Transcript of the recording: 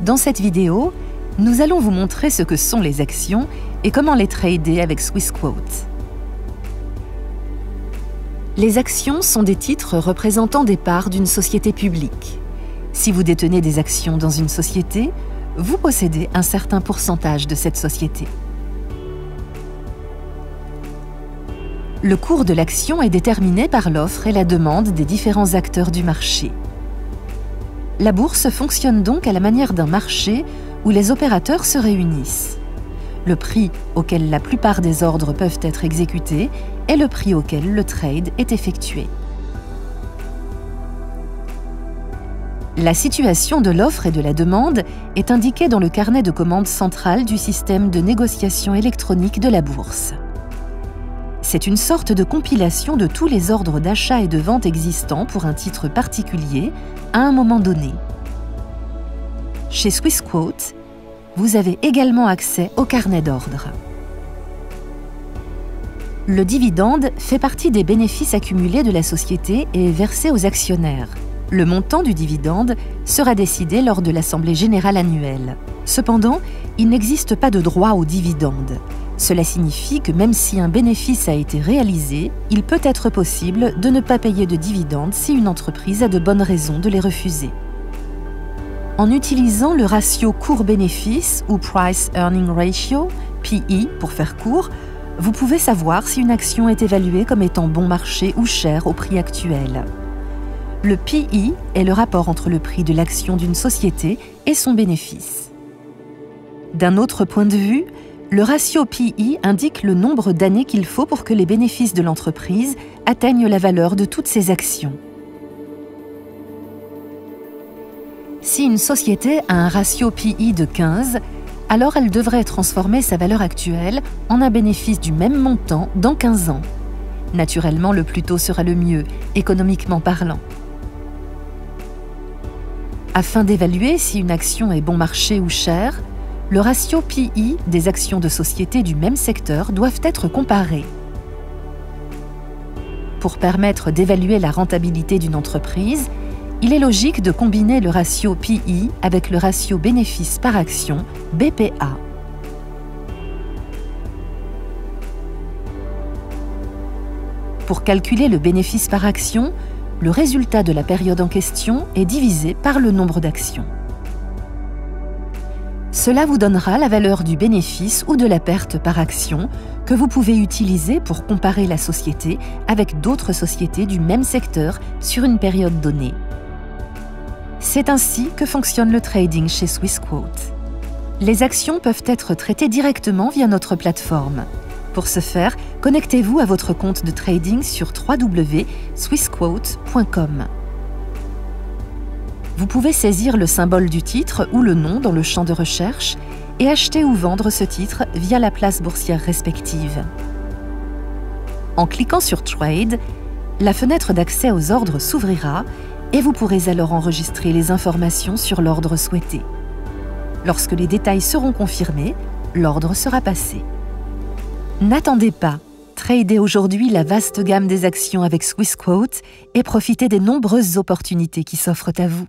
Dans cette vidéo, nous allons vous montrer ce que sont les actions et comment les trader avec Swissquote. Les actions sont des titres représentant des parts d'une société publique. Si vous détenez des actions dans une société, vous possédez un certain pourcentage de cette société. Le cours de l'action est déterminé par l'offre et la demande des différents acteurs du marché. La bourse fonctionne donc à la manière d'un marché où les opérateurs se réunissent. Le prix auquel la plupart des ordres peuvent être exécutés est le prix auquel le trade est effectué. La situation de l'offre et de la demande est indiquée dans le carnet de commandes central du système de négociation électronique de la bourse. C'est une sorte de compilation de tous les ordres d'achat et de vente existants pour un titre particulier à un moment donné. Chez Swissquote, vous avez également accès au carnet d'ordre. Le dividende fait partie des bénéfices accumulés de la société et est versé aux actionnaires. Le montant du dividende sera décidé lors de l'Assemblée générale annuelle. Cependant, il n'existe pas de droit au dividende. Cela signifie que même si un bénéfice a été réalisé, il peut être possible de ne pas payer de dividendes si une entreprise a de bonnes raisons de les refuser. En utilisant le ratio cours-bénéfice ou Price Earning Ratio, PE pour faire court, vous pouvez savoir si une action est évaluée comme étant bon marché ou chère au prix actuel. Le PE est le rapport entre le prix de l'action d'une société et son bénéfice. D'un autre point de vue, le ratio PE indique le nombre d'années qu'il faut pour que les bénéfices de l'entreprise atteignent la valeur de toutes ses actions. Si une société a un ratio PE de 15, alors elle devrait transformer sa valeur actuelle en un bénéfice du même montant dans 15 ans. Naturellement, le plus tôt sera le mieux, économiquement parlant. Afin d'évaluer si une action est bon marché ou chère, le ratio PE des actions de sociétés du même secteur doivent être comparés. Pour permettre d'évaluer la rentabilité d'une entreprise, il est logique de combiner le ratio PE avec le ratio bénéfice par action, BPA. Pour calculer le bénéfice par action, le résultat de la période en question est divisé par le nombre d'actions. Cela vous donnera la valeur du bénéfice ou de la perte par action que vous pouvez utiliser pour comparer la société avec d'autres sociétés du même secteur sur une période donnée. C'est ainsi que fonctionne le trading chez Swissquote. Les actions peuvent être traitées directement via notre plateforme. Pour ce faire, connectez-vous à votre compte de trading sur www.swissquote.com. Vous pouvez saisir le symbole du titre ou le nom dans le champ de recherche et acheter ou vendre ce titre via la place boursière respective. En cliquant sur Trade, la fenêtre d'accès aux ordres s'ouvrira et vous pourrez alors enregistrer les informations sur l'ordre souhaité. Lorsque les détails seront confirmés, l'ordre sera passé. N'attendez pas, tradez aujourd'hui la vaste gamme des actions avec Swissquote et profitez des nombreuses opportunités qui s'offrent à vous.